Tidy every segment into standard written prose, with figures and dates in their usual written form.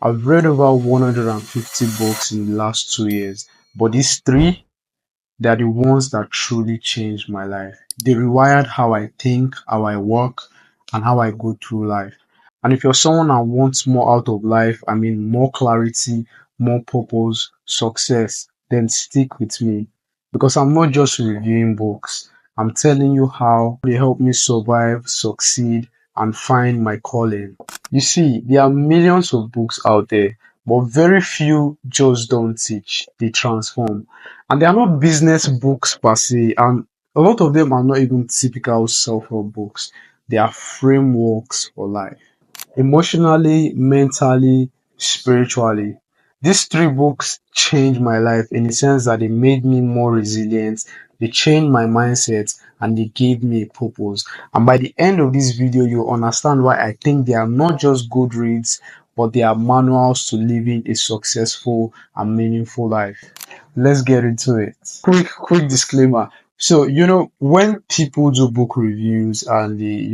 I've read over 150 books in the last 2 years, but these three, they're the ones that truly changed my life. They rewired how I think, how I work, and how I go through life. And if you're someone that wants more out of life, I mean, more clarity, more purpose, success, then stick with me. Because I'm not just reviewing books, I'm telling you how they help me survive, succeed, and find my calling. You see, there are millions of books out there, but very few just don't teach, they transform. And they are not business books per se, and a lot of them are not even typical self-help books. They are frameworks for life, emotionally, mentally, spiritually. These three books changed my life in the sense that they made me more resilient, they changed my mindset, and they gave me a purpose. And by the end of this video, you'll understand why I think they are not just good reads, but they are manuals to living a successful and meaningful life. Let's get into it. Quick disclaimer. So, when people do book reviews and they,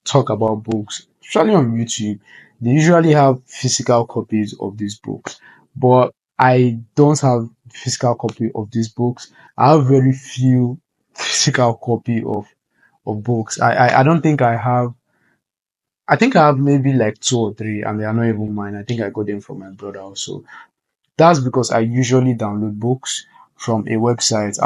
talk about books, especially on YouTube, they usually have physical copies of these books. But I don't have physical copy of these books. I have very few physical copy of books. I don't think I have. I think I have maybe like two or three, and they are not even mine. I think I got them from my brother also. That's because I usually download books from a website.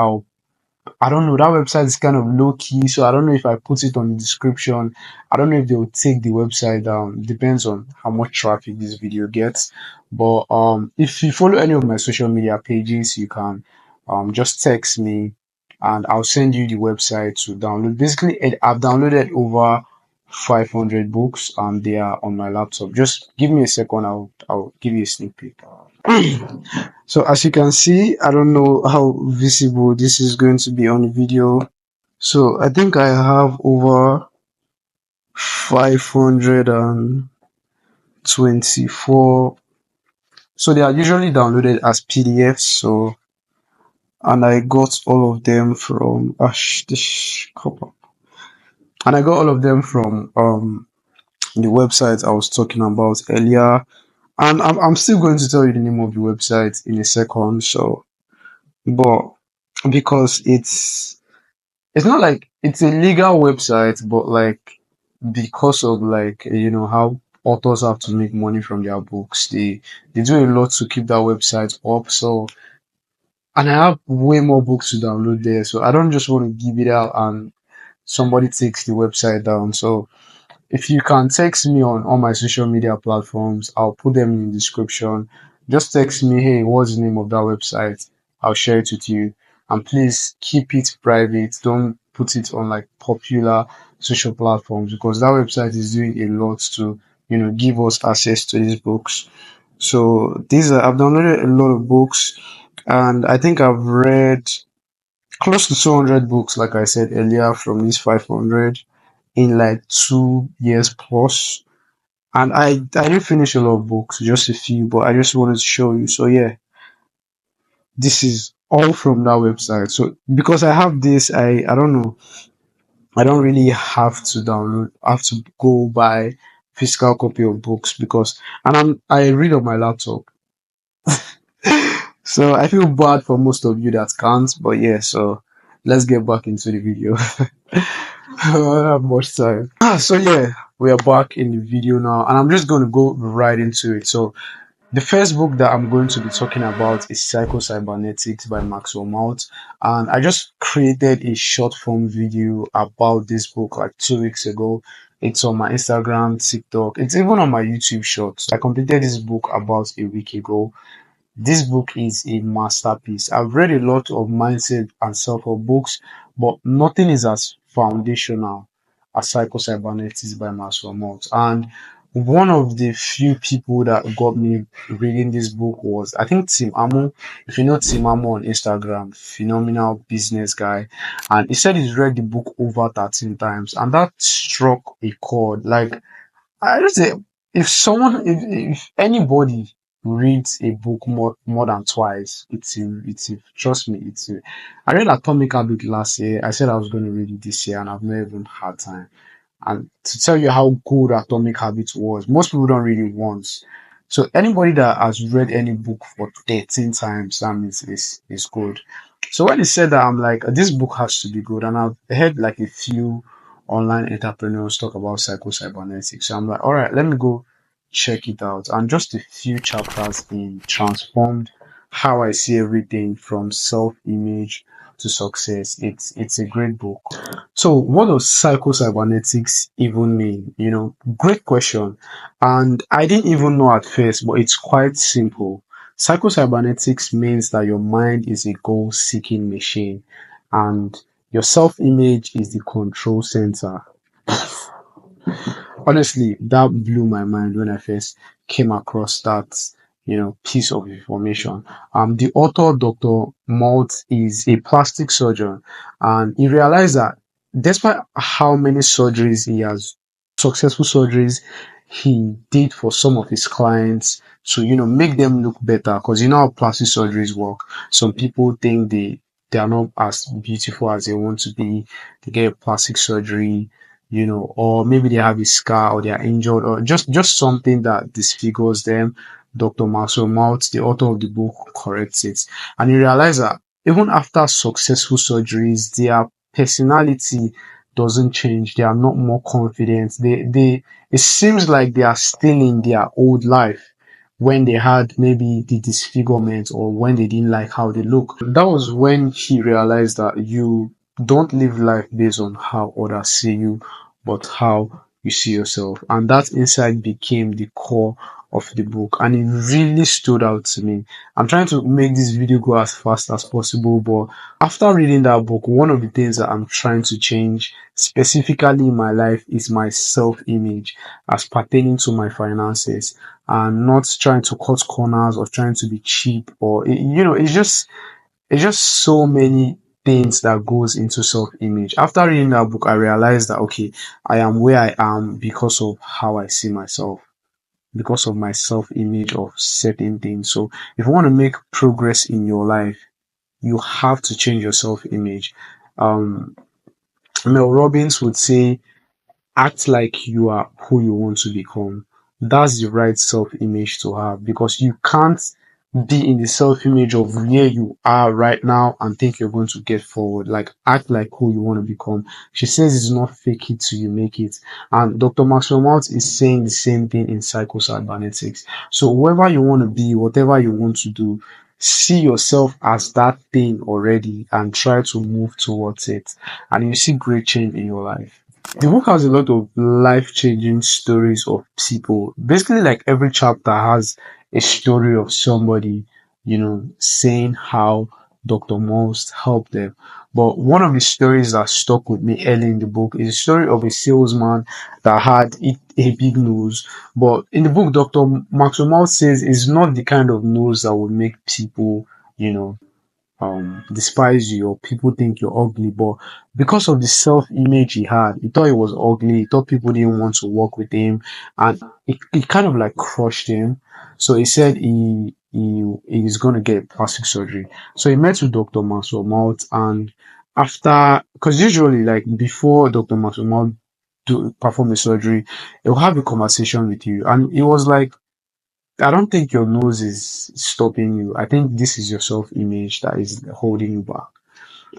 I don't know, that website is kind of low key, so I don't know if I put it on the description. I don't know if they will take the website down. Depends on how much traffic this video gets. But if you follow any of my social media pages, you can just text me and I'll send you the website to download. Basically, I've downloaded over 500 books and they are on my laptop. Just give me a second, I'll give you a sneak peek. So as you can see, I don't know how visible this is going to be on video. So I think I have over 524. So they are usually downloaded as PDFs. So, and I got all of them from this copper. And I got all of them from the website I was talking about earlier. And I'm still going to tell you the name of the website in a second. So, but because it's not like it's a legal website, but like because of like how authors have to make money from their books, they do a lot to keep that website up. So, and I have way more books to download there, so I don't just want to give it out and somebody takes the website down. So if you can text me on all my social media platforms, I'll put them in the description. Just text me, hey, what's the name of that website? I'll share it with you. And please keep it private. Don't put it on like popular social platforms because that website is doing a lot to, give us access to these books. So I've downloaded a lot of books and I think I've read close to 200 books, like I said earlier, from these 500 in like 2 years plus. And I didn't finish a lot of books, just a few, but I just wanted to show you. So yeah, this is all from that website. So because I have this, I don't know, I don't really have to download, I have to go buy physical copy of books because and I read on my laptop. So I feel bad for most of you that can't, but yeah, so let's get back into the video. I don't have much time. So yeah, we are back in the video now, and I'm just going to go right into it. So the first book that I'm going to be talking about is Psycho-Cybernetics by Maxwell Maltz, and I just created a short form video about this book like 2 weeks ago. It's on my Instagram, TikTok, it's even on my YouTube Shorts. I completed this book about a week ago. This book is a masterpiece. I've read a lot of mindset and self-help books, but nothing is as foundational as Psycho-Cybernetics by Maxwell Maltz. And one of the few people that got me reading this book was, I think, Tim Amo. If you know Tim Amo on Instagram, phenomenal business guy. And he said he's read the book over 13 times, and that struck a chord. Like, I just say, if anybody reads a book more than twice, it's trust me, I read Atomic Habit last year. I said I was going to read it this year, and I've never even had time. And to tell you how good Atomic Habits was, most people don't read it once. So anybody that has read any book for 13 times, that means is good. So when he said that, I'm like, this book has to be good. And I've heard like a few online entrepreneurs talk about psycho-cybernetics. So I'm like, all right, let me go check it out. And just a few chapters in transformed how I see everything from self-image to success. It's a great book. So what does psycho-cybernetics even mean? Great question. And I didn't even know at first, but it's quite simple. Psycho-cybernetics means that your mind is a goal-seeking machine and your self-image is the control center. Honestly, that blew my mind when I first came across that, piece of information. The author, Dr. Malt, is a plastic surgeon, and he realized that despite how many surgeries he has, successful surgeries he did for some of his clients to, make them look better, because you know how plastic surgeries work. Some people think they are not as beautiful as they want to be. They get a plastic surgery, or maybe they have a scar or they are injured or just something that disfigures them. Dr. Marcel Mount, the author of the book, corrects it. And you realize that even after successful surgeries, their personality doesn't change. They are not more confident. It seems like they are still in their old life when they had maybe the disfigurement or when they didn't like how they look. That was when he realized that you don't live life based on how others see you, but how you see yourself. And that insight became the core of the book. And it really stood out to me. I'm trying to make this video go as fast as possible, but after reading that book, one of the things that I'm trying to change specifically in my life is my self image as pertaining to my finances, and not trying to cut corners or trying to be cheap or, it's just so many things that goes into self-image. After reading that book, I realized that okay, I am where I am because of how I see myself, because of my self-image of certain things. So if you want to make progress in your life, you have to change your self-image. Um, Mel Robbins would say, act like you are who you want to become. That's the right self image to have, because you can't be in the self image of where you are right now and think you're going to get forward. Like, act like who you want to become. She says it's not fake it till you make it. And Dr. Maxwell Maltz is saying the same thing in psycho-cybernetics. So, whoever you want to be, whatever you want to do, see yourself as that thing already and try to move towards it. And you see great change in your life. The book has a lot of life-changing stories of people. Basically, like every chapter has a story of somebody, saying how Dr. Most helped them. But one of the stories that stuck with me early in the book is the story of a salesman that had a big nose. But in the book, Dr. Maxwell Maltz says it's not the kind of nose that would make people, you know, despise you or people think you're ugly, but because of the self-image he had, he thought he was ugly, he thought people didn't want to work with him, and it kind of like crushed him. So he said he's gonna get plastic surgery. So he met with Dr. Maxwell Malt, and after, because usually like before Dr. Maxwell Malt do perform the surgery, he'll have a conversation with you, and it was like, I don't think your nose is stopping you. I think this is your self image that is holding you back.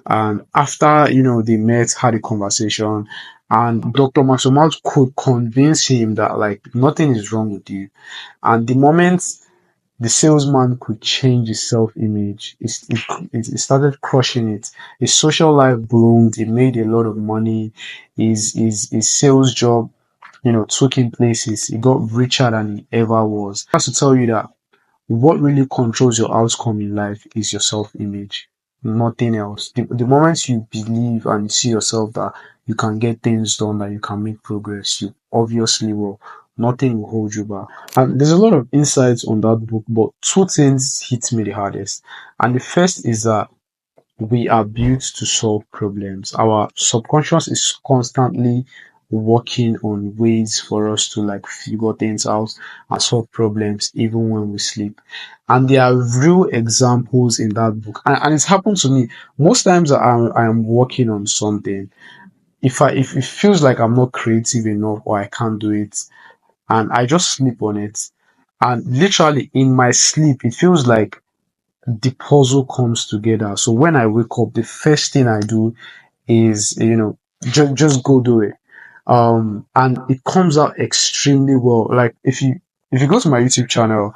And after, they met, had a conversation, and Dr. Masomal could convince him that, like, nothing is wrong with you. And the moment the salesman could change his self image, it started crushing it. His social life bloomed, he made a lot of money, his sales job, took him places. He got richer than he ever was. That's to tell you that what really controls your outcome in life is your self-image, nothing else. The moment you believe and you see yourself that you can get things done, that you can make progress, you obviously will. Nothing will hold you back. And there's a lot of insights on that book, but two things hit me the hardest. And the first is that we are built to solve problems. Our subconscious is constantly working on ways for us to like figure things out and solve problems even when we sleep. And there are real examples in that book. And it's happened to me. Most times I am working on something. If it feels like I'm not creative enough or I can't do it, and I just sleep on it, And literally in my sleep, it feels like the puzzle comes together. So when I wake up, the first thing I do is, just go do it. And it comes out extremely well. Like if you go to my YouTube channel,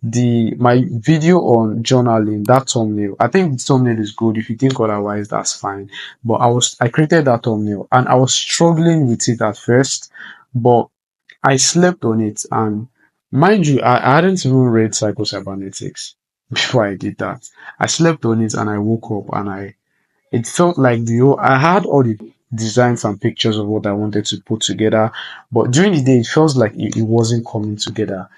the my video on journaling, that thumbnail, I think the thumbnail is good. If you think otherwise, that's fine. But I created that thumbnail and I was struggling with it at first, but I slept on it. And mind you, I hadn't even read psychocybernetics before I did that. I slept on it and I woke up and it felt like I had all the designs and pictures of what I wanted to put together, but during the day it felt like it wasn't coming together.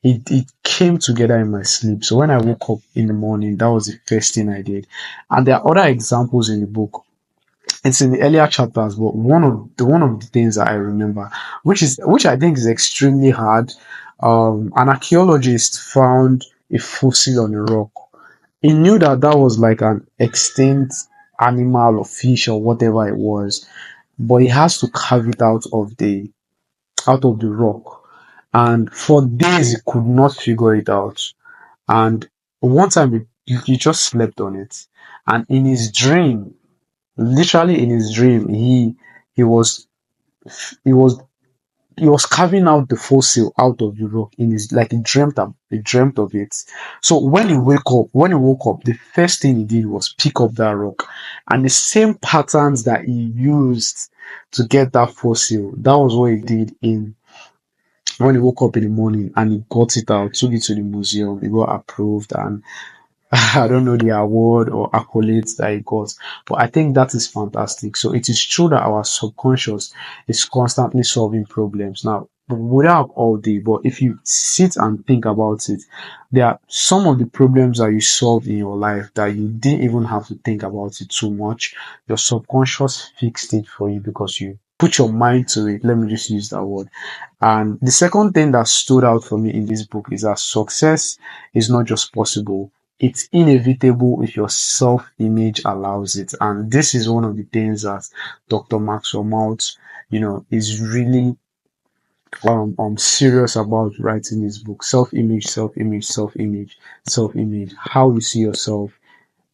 It came together in my sleep. So when I woke up in the morning, that was the first thing I did. And there are other examples in the book. It's in the earlier chapters, but one of the things that I remember, which I think is extremely hard. An archaeologist found a fossil on a rock. He knew that that was like an extinct animal or fish or whatever it was, but he has to carve it out of the rock. And for days he could not figure it out. And one time he just slept on it. And in his dream, literally in his dream, he was he was he was carving out the fossil out of the rock in his, like, he dreamt of it. So when he woke up, the first thing he did was pick up that rock, and the same patterns that he used to get that fossil, that was what he did in when he woke up in the morning, and he got it out, took it to the museum, it got approved, and I don't know the award or accolades that he got, but I think that is fantastic. So it is true that our subconscious is constantly solving problems. Now, we don't have all day, but if you sit and think about it, there are some of the problems that you solve in your life that you didn't even have to think about it too much. Your subconscious fixed it for you because you put your mind to it. Let me just use that word. And the second thing that stood out for me in this book is that success is not just possible, it's inevitable if your self-image allows it. And this is one of the things that Dr. Maxwell Maltz, is really serious about writing this book. Self-image, self-image, self-image, self-image. How you see yourself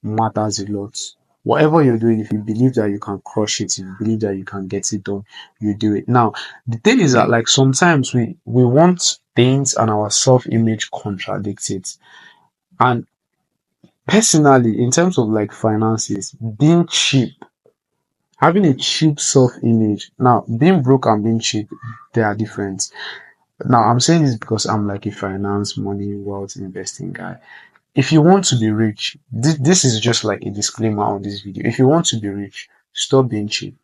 matters a lot. Whatever you're doing, if you believe that you can crush it, if you believe that you can get it done, you do it. Now, the thing is that, like, sometimes we want things and our self-image contradicts it. And personally, in terms of like finances, being cheap, having a cheap self-image. Now, being broke and being cheap, they are different. Now, I'm saying this because I'm like a finance, money, wealth investing guy. If you want to be rich, this is just like a disclaimer on this video. If you want to be rich, stop being cheap.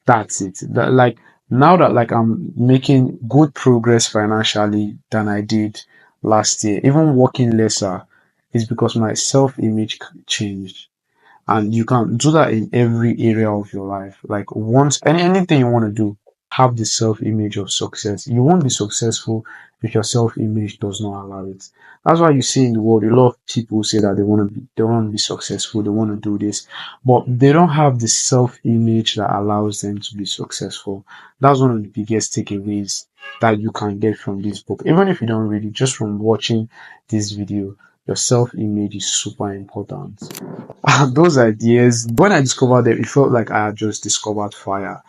That's it. Like, now that, like, I'm making good progress financially than I did last year, even working lesser, is because my self-image changed. And you can do that in every area of your life. Like, once anything you want to do, have the self-image of success. You won't be successful if your self-image does not allow it. That's why you see in the world a lot of people say that they want to be successful, they want to do this, but they don't have the self-image that allows them to be successful. That's one of the biggest takeaways that you can get from this book. Even if you don't read it, just from watching this video, your self-image is super important. Those ideas, when I discovered them, it felt like I had just discovered fire.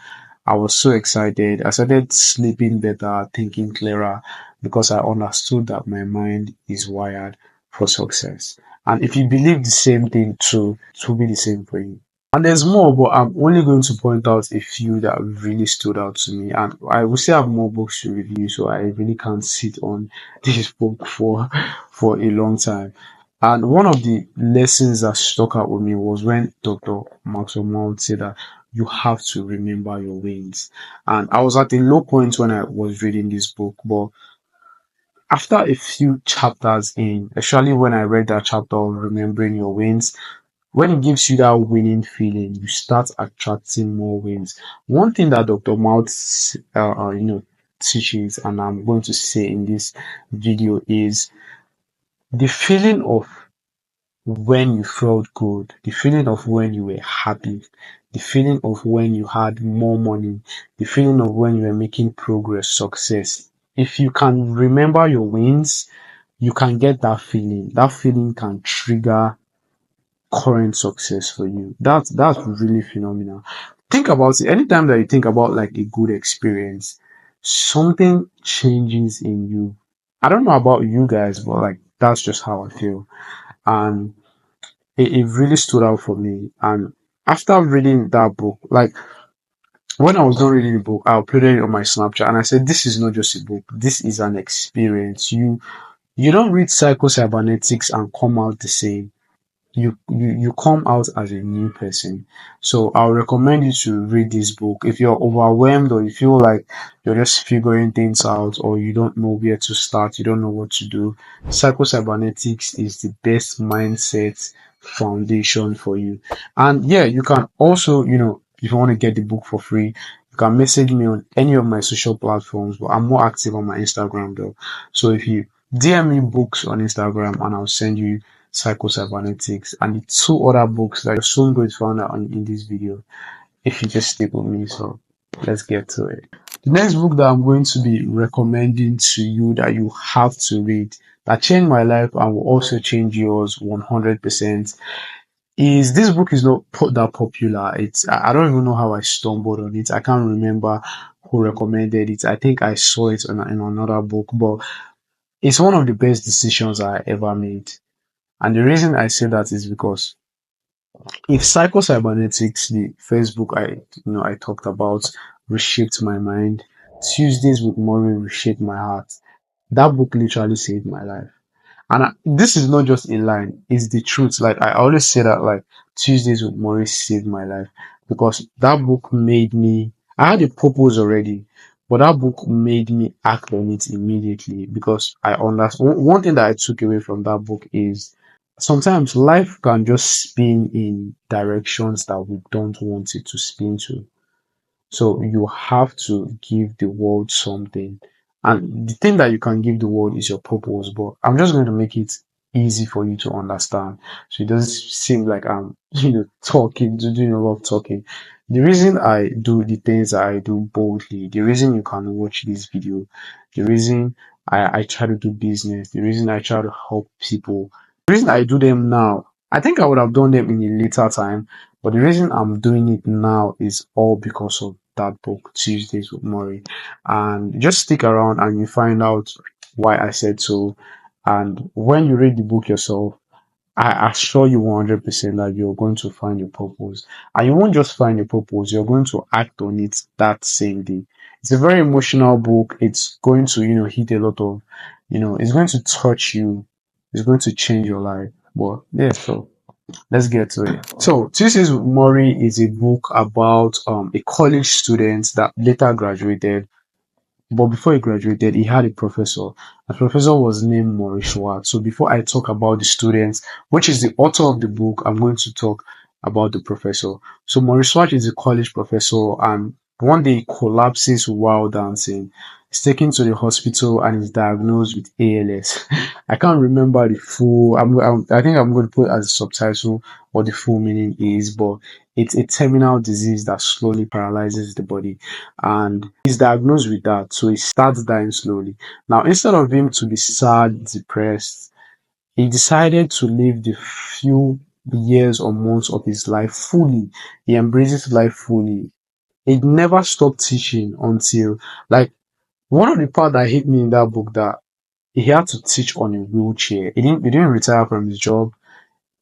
I was so excited. I started sleeping better, thinking clearer, because I understood that my mind is wired for success. And if you believe the same thing too, it will be the same for you. And there's more, but I'm only going to point out a few that really stood out to me. And I will still have more books to review, so I really can't sit on this book for a long time. And one of the lessons that stuck out with me was when Dr. Maxwell Mount said that you have to remember your wins. And I was at a low point when I was reading this book, but after a few chapters in, especially when I read that chapter on remembering your wins, when it gives you that winning feeling, you start attracting more wins. One thing that Dr. Mouth, teaches, and I'm going to say in this video, is the feeling of when you felt good, the feeling of when you were happy, the feeling of when you had more money, the feeling of when you were making progress, success. if you can remember your wins, you can get that feeling. That feeling can trigger current success for you. That's really phenomenal. Think about it. Anytime that you think about like a good experience, something changes in you. I don't know about you guys, but like that's just how I feel. And it really stood out for me. And after reading that book, like when I was done reading the book, I uploaded it on my Snapchat and I said, this is not just a book, this is an experience. You don't read psycho cybernetics and come out the same. You come out as a new person. So I'll recommend you to read this book if you're overwhelmed or you feel like you're just figuring things out or you don't know where to start, you don't know what to do. Psycho cybernetics is the best mindset foundation for you. And yeah, you can also, if you want to get the book for free, you can message me on any of my social platforms, but I'm more active on my Instagram though. So if you DM me books on Instagram and I'll send you Psycho Cybernetics and the two other books that you're soon going to find out in this video if you just stick with me. So let's get to it. The next book that I'm going to be recommending to you that you have to read that changed my life and will also change yours 100% is this book is not that popular. I don't even know how I stumbled on it. I can't remember who recommended it. I think I saw it in another book, but it's one of the best decisions I ever made. And the reason I say that is because if Psycho Cybernetics, the first book I talked about, reshaped my mind, Tuesdays with Maury reshaped my heart. That book literally saved my life. And this is not just a line, it's the truth. Like I always say that like Tuesdays with Maurice saved my life because that book made me I had a purpose already, but that book made me act on it immediately because I understand one thing that I took away from that book is sometimes life can just spin in directions that we don't want it to spin to. So you have to give the world something. And the thing that you can give the world is your purpose. But I'm just going to make it easy for you to understand. So it doesn't seem like I'm, doing a lot of talking. The reason I do the things that I do boldly, the reason you can watch this video, the reason I try to do business, the reason I try to help people, the reason I do them now, I think I would have done them in a later time, but the reason I'm doing it now is all because of that book, Tuesdays with Murray. And just stick around and you find out why I said so. And when you read the book yourself, I assure you 100% that you're going to find your purpose. And you won't just find your purpose, you're going to act on it that same day. It's a very emotional book. It's going to, hit a lot of, it's going to touch you. It's going to change your life. But yeah, so let's get to it. So, Tuesdays with Maury is a book about a college student that later graduated, but before he graduated, he had a professor. The professor was named Maurice Schwartz. So before I talk about the students, which is the author of the book, I'm going to talk about the professor. So Maurice Schwartz is a college professor, and one day he collapses while dancing. He's taken to the hospital and is diagnosed with ALS. I can't remember the full. I think I'm going to put as a subtitle what the full meaning is, but it's a terminal disease that slowly paralyzes the body, and he's diagnosed with that, so he starts dying slowly. Now, instead of him to be sad, depressed, he decided to live the few years or months of his life fully. He embraces life fully. He never stopped teaching until, like, one of the part that hit me in that book that he had to teach on a wheelchair. He didn't retire from his job.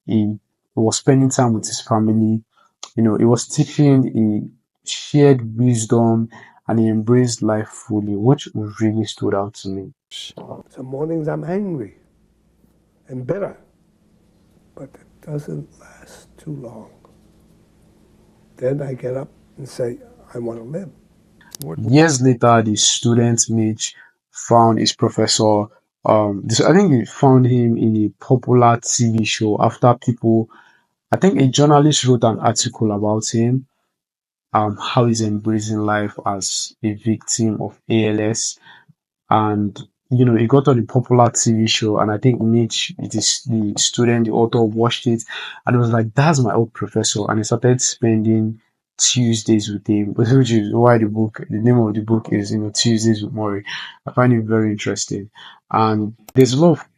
He was spending time with his family. He was teaching, he shared wisdom, and he embraced life fully, which really stood out to me. Some mornings I'm angry and bitter, but it doesn't last too long. Then I get up and say, I want to live. Years later, the student Mitch found his professor. I think he found him in a popular TV show after people. I think a journalist wrote an article about him, how he's embracing life as a victim of ALS, and he got on the popular TV show, and I think Mitch, it is the student, the author, watched it, and it was like, "That's my old professor," and he started spending Tuesdays with him, which is why the name of the book is, Tuesdays with Maury. I find it very interesting. And there's a lot of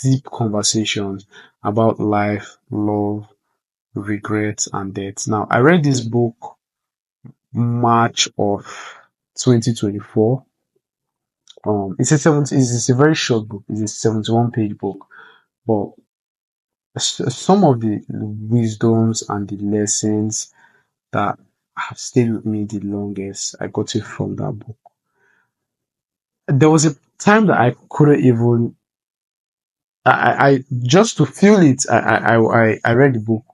deep conversations about life, love, regrets, and death. Now, I read this book March of 2024. It's a very short book. It's a 71 page book, but some of the wisdoms and the lessons that have stayed with me the longest, I got it from that book. There was a time that I couldn't even, I just to feel it, I read the book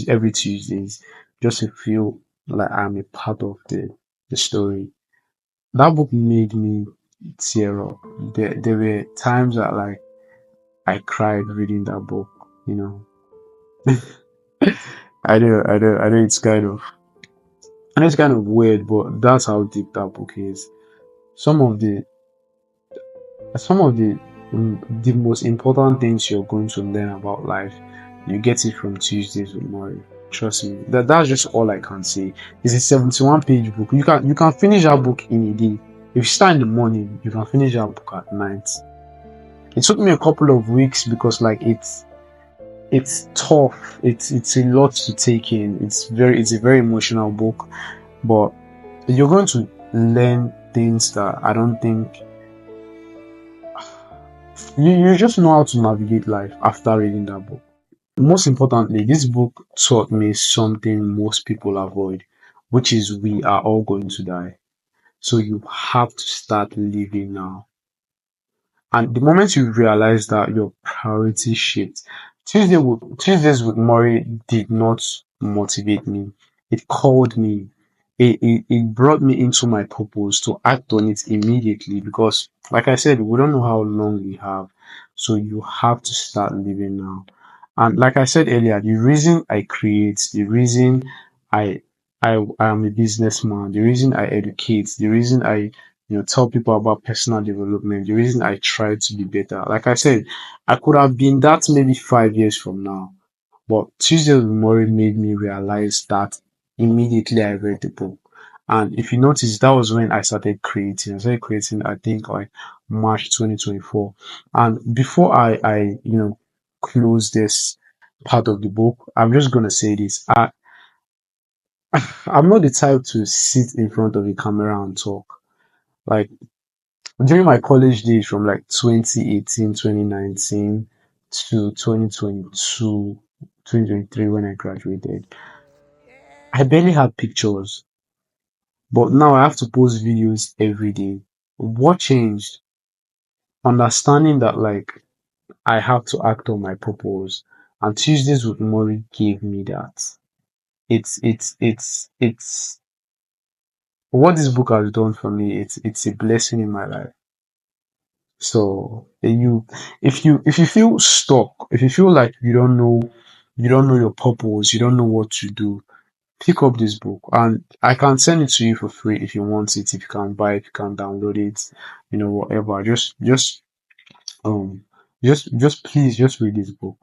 every Tuesdays just to feel like I'm a part of the story. That book made me tear up. There were times that like I cried reading that book, you know. I know it's kind of weird, but that's how deep that book is. Some of the some of the most important things you're going to learn about life, you get it from Tuesdays with Maury. Trust me. That's just all I can say. It's a 71 page book. You can finish that book in a day. If you start in the morning, you can finish that book at night. It took me a couple of weeks because like it's tough. It's a lot to take in. It's a very emotional book, but you're going to learn things that I don't think you just know how to navigate life after reading that book. Most importantly, this book taught me something most people avoid, which is we are all going to die. So you have to start living now. And the moment you realize that your priorities shift, Tuesdays with Murray did not motivate me. It called me. It brought me into my purpose to act on it immediately because, like I said, we don't know how long we have. So you have to start living now. And like I said earlier, the reason I I am a businessman, the reason I educate, the reason I tell people about personal development, the reason I try to be better. Like I said, I could have been that maybe 5 years from now, but Tuesday with Murray made me realize that immediately I read the book. And if you notice, that was when I started creating. I started creating, I think, like March 2024. And before I close this part of the book, I'm just gonna say this. I'm not the type to sit in front of a camera and talk. Like during my college days from like 2018, 2019 to 2022, 2023 when I graduated, I barely had pictures. But now I have to post videos every day. What changed? Understanding that like I have to act on my purpose. And Tuesdays with Maury gave me that. It's what this book has done for me. It's a blessing in my life. So if you feel stuck, if you feel like you don't know your purpose, you don't know what to do, pick up this book and I can send it to you for free if you want it, if you can buy it, if you can download it, whatever. Um, just please, just read this book.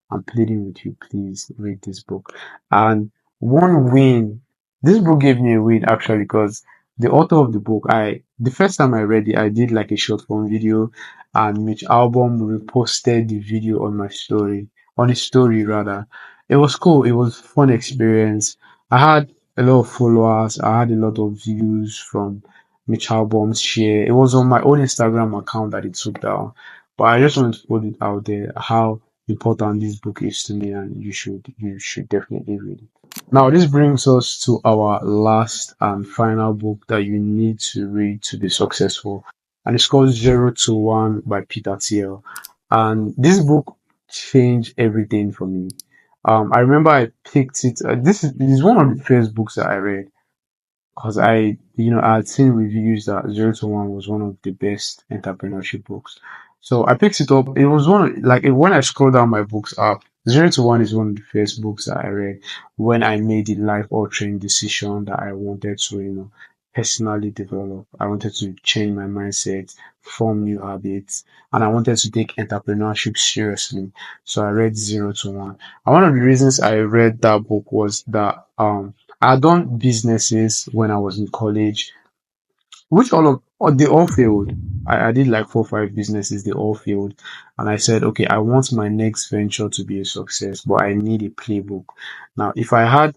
I'm pleading with you, please read this book. And one win, this book gave me a win actually because the author of the book, the first time I read it, I did like a short form video, and Mitch Album reposted the video on my story, on his story rather. It was cool. It was fun experience. I had a lot of followers. I had a lot of views from Mitch Album's share. It was on my own Instagram account that it took down. But I just want to put it out there how important this book is to me, and you should definitely read it. Now, this brings us to our last and final book that you need to read to be successful, and it's called Zero to One by Peter Thiel. And this book changed everything for me. I remember I picked it. This is one of the first books that I read because I had seen reviews that Zero to One was one of the best entrepreneurship books. So I picked it up. It was when I scrolled down my books app, Zero to One is one of the first books that I read when I made the life altering decision that I wanted to, personally develop. I wanted to change my mindset, form new habits, and I wanted to take entrepreneurship seriously. So I read Zero to One. And one of the reasons I read that book was that I had done businesses when I was in college, which they all failed. I did like 4 or 5 businesses, they all failed. And I said, okay, I want my next venture to be a success, but I need a playbook. Now, if I had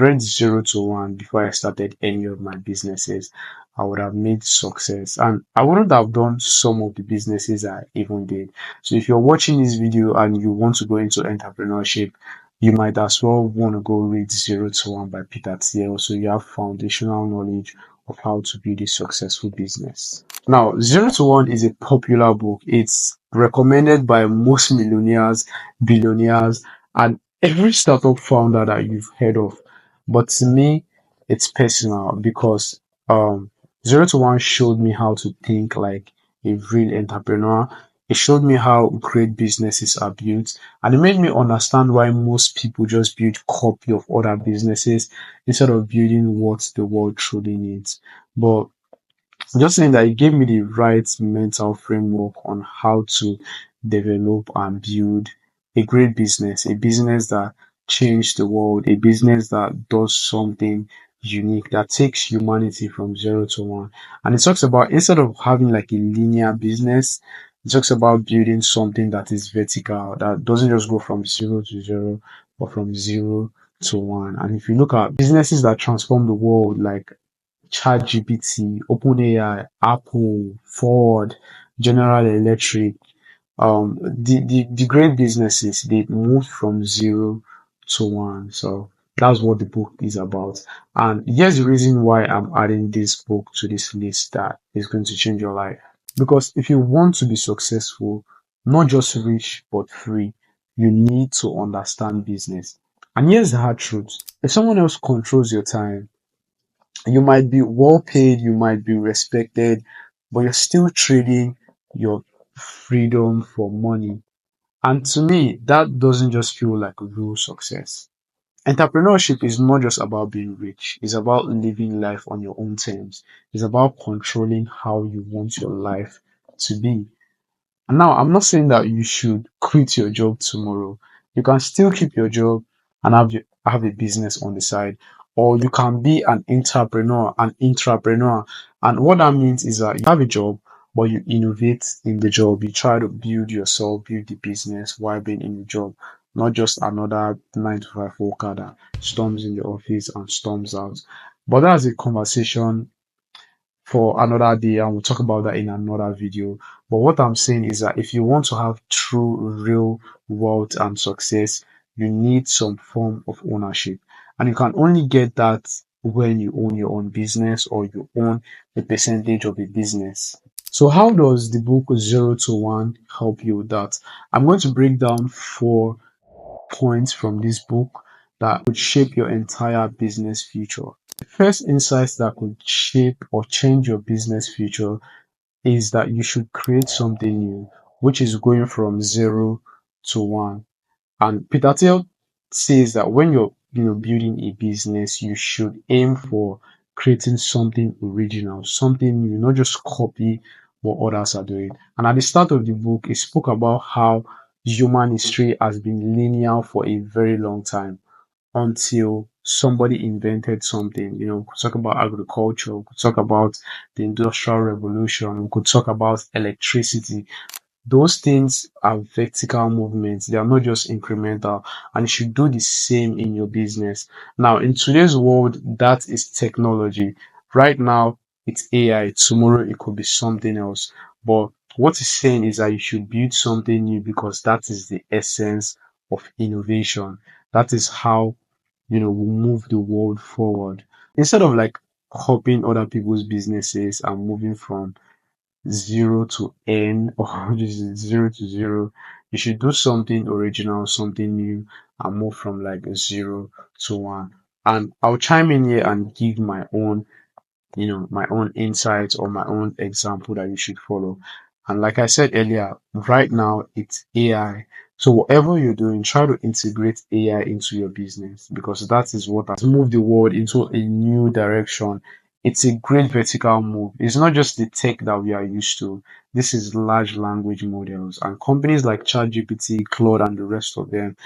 read 0 to 1 before I started any of my businesses, I would have made success, and I wouldn't have done some of the businesses I even did. So if you're watching this video and you want to go into entrepreneurship, you might as well want to go read 0 to 1 by Peter Thiel, so you have foundational knowledge of how to build a successful business. Now, 0 to 1 is a popular book. It's recommended by most millionaires, billionaires, and every startup founder that you've heard of. But to me, it's personal because 0 to 1 showed me how to think like a real entrepreneur. It showed me how great businesses are built, and it made me understand why most people just build copy of other businesses instead of building what the world truly needs. But just saying that it gave me the right mental framework on how to develop and build a great business, a business that changed the world, a business that does something unique, that takes humanity from 0 to 1. And it talks about, instead of having like a linear business, it talks about building something that is vertical, that doesn't just go from 0 to 0, but from 0 to 1. And if you look at businesses that transform the world, like ChatGPT, OpenAI, Apple, Ford, General Electric, the great businesses, they moved from 0 to 1. So that's what the book is about. And here's the reason why I'm adding this book to this list that is going to change your life. Because if you want to be successful, not just rich but free, you need to understand business. And here's the hard truth. If someone else controls your time, you might be well paid, you might be respected, but you're still trading your freedom for money. And to me, that doesn't just feel like real success. Entrepreneurship is not just about being rich, it's about living life on your own terms. It's about controlling how you want your life to be. And now, I'm not saying that you should quit your job tomorrow. You can still keep your job and have a business on the side, or you can be an entrepreneur, an intrapreneur. And what that means is that you have a job, but you innovate in the job. You try to build yourself, build the business while being in the job, not just another 9 to 5 worker that storms in the office and storms out. But that's a conversation for another day, and we'll talk about that in another video. But what I'm saying is that if you want to have true real wealth and success, you need some form of ownership, and you can only get that when you own your own business or you own a percentage of a business. So how does the book 0 to 1 help you with that? I'm going to break down 4 points from this book that could shape your entire business future. The first insight that could shape or change your business future is that you should create something new, which is going from 0 to 1. And Peter Thiel says that when you're building a business, you should aim for creating something original, something new, not just copy what others are doing. And at the start of the book, it spoke about how human history has been linear for a very long time until somebody invented something. We could talk about agriculture, we could talk about the Industrial Revolution, we could talk about electricity. Those things are vertical movements, they are not just incremental, and you should do the same in your business. Now, in today's world, that is technology. Right now, it's AI. Tomorrow, it could be something else. But what he's saying is that you should build something new because that is the essence of innovation. That is how we move the world forward. Instead of like copying other people's businesses and moving from 0 to N or just 0 to 0, you should do something original, something new, and move from like 0 to 1. And I'll chime in here and give my own insights or my own example that you should follow. And like I said earlier, right now it's AI. So whatever you're doing, try to integrate AI into your business because that is what has moved the world into a new direction. It's a great vertical move. It's not just the tech that we are used to. This is large language models and companies like ChatGPT, Claude, and the rest of them.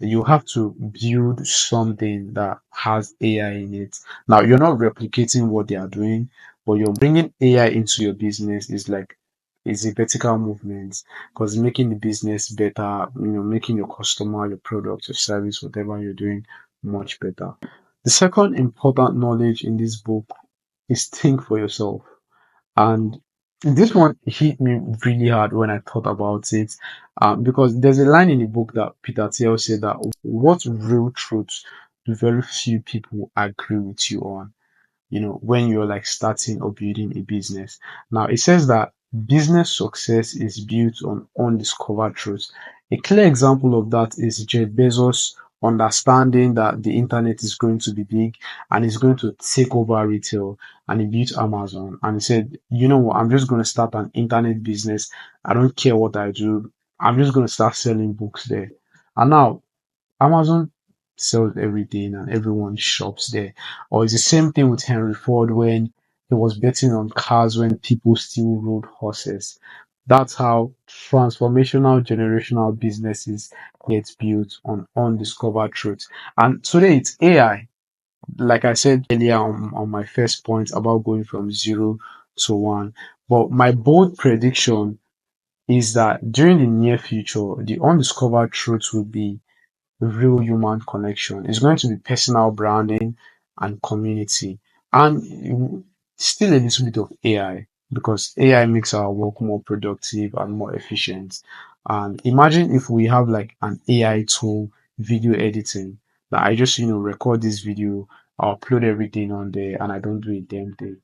You have to build something that has AI in it. Now, you're not replicating what they are doing, but you're bringing AI into your business is like is a vertical movement because making the business better, making your customer, your product, your service, whatever you're doing, much better. The second important knowledge in this book is think for yourself. And this one hit me really hard when I thought about it, because there's a line in the book that Peter Thiel said that what real truths do very few people agree with you on, when you're like starting or building a business. Now, it says that business success is built on undiscovered truths. A clear example of that is Jeff Bezos understanding that the internet is going to be big and it's going to take over retail. And he built Amazon and he said, you know what, I'm just going to start an internet business. I don't care what I do. I'm just going to start selling books there. And now Amazon sells everything and everyone shops there. Or it's the same thing with Henry Ford when he was betting on cars when people still rode horses. That's how transformational generational businesses get built on undiscovered truths. And today it's AI. Like I said earlier on my first point about going from zero to one. But my bold prediction is that during the near future, the undiscovered truth will be real human connection. It's going to be personal branding and community, and still a little bit of AI because AI makes our work more productive and more efficient. And imagine if we have like an AI tool, video editing, that I just record this video, I upload everything on there, and I don't do a damn thing.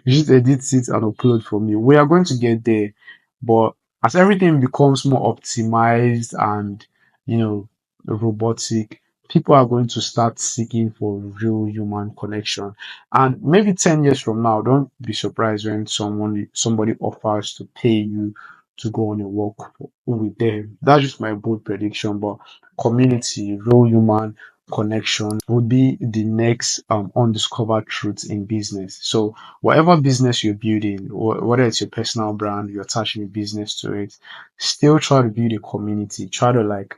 You just edit it and upload from you. We are going to get there, but as everything becomes more optimized and you know robotic, people are going to start seeking for real human connection. And maybe 10 years from now, don't be surprised when somebody offers to pay you to go on a walk with them. That's just my bold prediction. But community, real human connection would be the next undiscovered truth in business. So whatever business you're building, whether it's your personal brand, you're attaching a business to it, still try to build a community. Try to like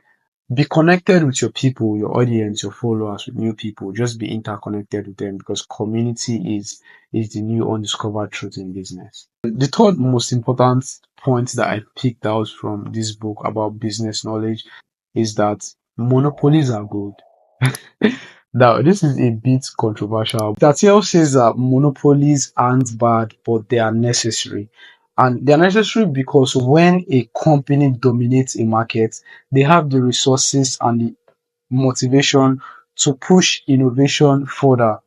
be connected with your people, your audience, your followers, with new people. Just be interconnected with them because community is the new undiscovered truth in business. The third most important point that I picked out from this book about business knowledge is that monopolies are good. Now, this is a bit controversial. Tatiel says that monopolies aren't bad, but they are necessary. And they are necessary because when a company dominates a market, they have the resources and the motivation to push innovation further.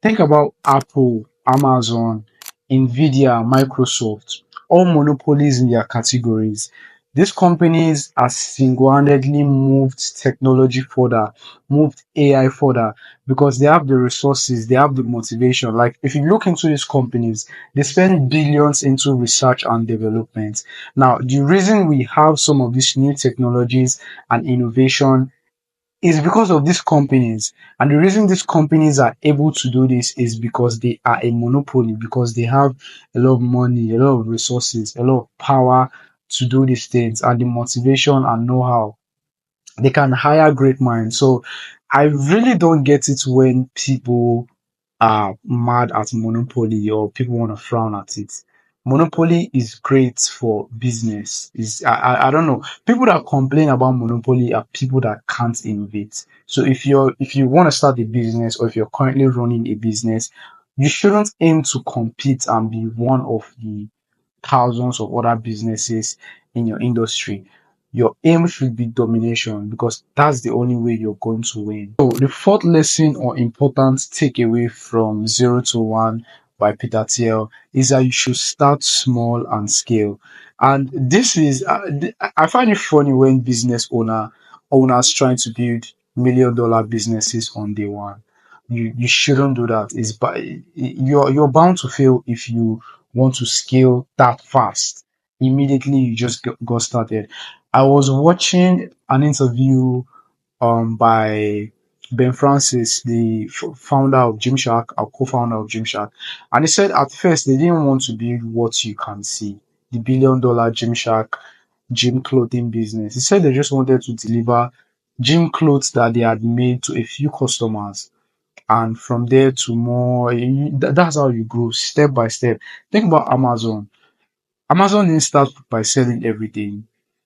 Think about Apple, Amazon, Nvidia, Microsoft, all monopolies in their categories. These companies are single-handedly moved technology further, moved AI further because they have the resources, they have the motivation. Like if you look into these companies, they spend billions into research and development. Now, the reason we have some of these new technologies and innovation is because of these companies. And the reason these companies are able to do this is because they are a monopoly, because they have a lot of money, a lot of resources, a lot of power to do these things, and the motivation and know how they can hire great minds. So I really don't get it when people are mad at monopoly or people want to frown at it. Monopoly is great for business. Is I don't know. People that complain about monopoly are people that can't innovate. So if you want to start a business or if you're currently running a business, you shouldn't aim to compete and be one of the thousands of other businesses in your industry. Your aim should be domination because that's the only way you're going to win. So, the fourth lesson or important takeaway from Zero to One by Peter Thiel is that you should start small and scale. And this is, I find it funny when owners trying to build $1 million businesses on day one. You shouldn't do that. It's by you're bound to fail if you want to scale that fast. Immediately you just got started. I was watching an interview by Ben Francis, the founder of Gymshark, our co-founder of Gymshark, and he said at first they didn't want to build what you can see, the $1 billion Gymshark gym clothing business. He said they just wanted to deliver gym clothes that they had made to a few customers, and from there to more. That's how you grow step by step. Think about Amazon. Amazon didn't start by selling everything.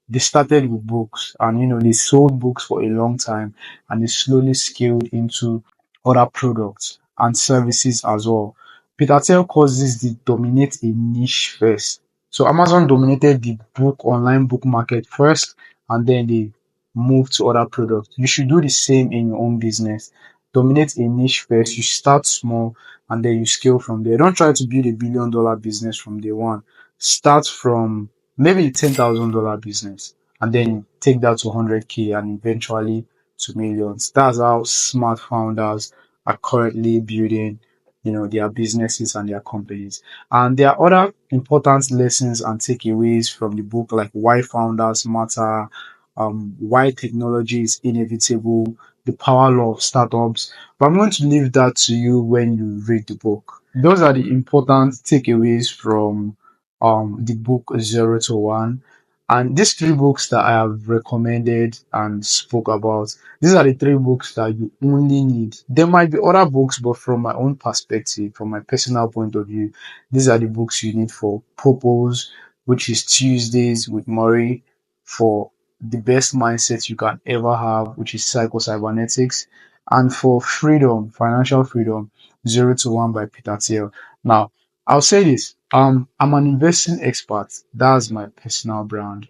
They started with books, and they sold books for a long time, and they slowly scaled into other products and services as well. Peter Thiel calls this the dominate a niche first. So Amazon dominated the online book market first, and then they moved to other products. You should do the same in your own business. Dominate a niche first. You start small, and then you scale from there. Don't try to build $1 billion business from day one. Start from maybe $10,000 business, and then take that to 100K and eventually to millions. That's how smart founders are currently building, their businesses and their companies. And there are other important lessons and takeaways from the book, like why founders matter, why technology is inevitable, the power law of startups. But I'm going to leave that to you when you read the book. Those are the important takeaways from the book Zero to One. And these three books that I have recommended and spoke about, these are the three books that you only need. There might be other books, but from my own perspective, from my personal point of view, these are the books you need for purpose, which is Tuesdays with Murray, for the best mindset you can ever have, which is psycho cybernetics, and for freedom, financial freedom, Zero to One by Peter Thiel. Now, I'll say this. I'm an investing expert. That's my personal brand.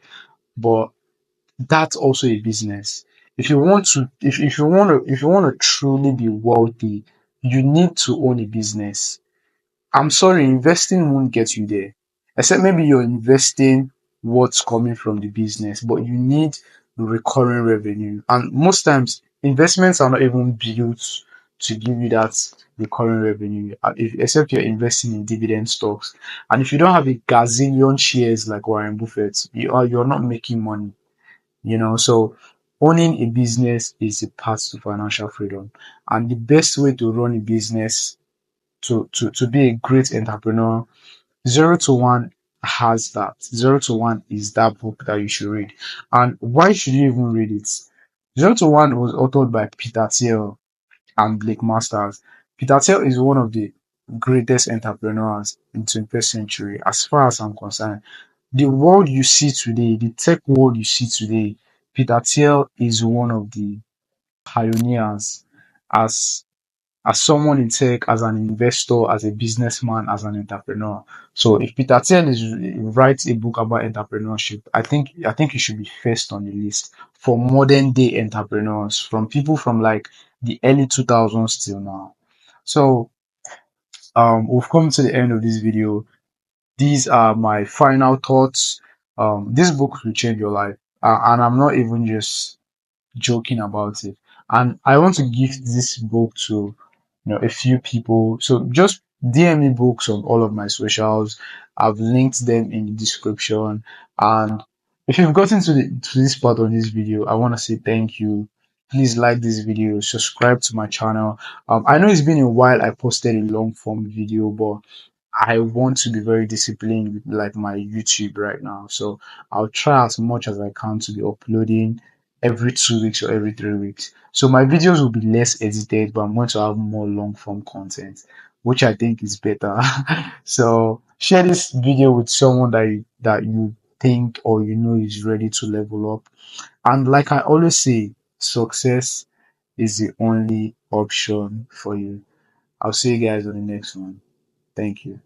But that's also a business. If you want to truly be wealthy, you need to own a business. I'm sorry, investing won't get you there. Except maybe you're investing what's coming from the business, but you need recurring revenue. And most times, investments are not even built to give you that recurring revenue, except you're investing in dividend stocks. And if you don't have a gazillion shares like Warren Buffett, you're not making money. So owning a business is a path to financial freedom. And the best way to run a business, to be a great entrepreneur, Zero to One has that. Zero to One is that book that you should read. And why should you even read it? Zero to One was authored by Peter Thiel and Blake Masters. Peter Thiel is one of the greatest entrepreneurs in 21st century, as far as I'm concerned. The world you see today, the tech world you see today, Peter Thiel is one of the pioneers. As someone in tech, as an investor, as a businessman, as an entrepreneur. So if Peter Thiel writes a book about entrepreneurship, I think it should be first on the list for modern day entrepreneurs, from people from like the early 2000s till now. So we've come to the end of this video. These are my final thoughts. This book will change your life, and I'm not even just joking about it. And I want to give this book to a few people. So just DM me books on all of my socials. I've linked them in the description. And if you've gotten to this part of this video, I want to say thank you. Please like this video, subscribe to my channel. I know it's been a while I posted a long form video, but I want to be very disciplined with like my YouTube right now. So I'll try as much as I can to be uploading every 2 weeks or every 3 weeks. So my videos will be less edited, but I'm going to have more long form content, which I think is better. So share this video with someone that you think or is ready to level up. And like I always say, success is the only option for you. I'll see you guys on the next one. Thank you.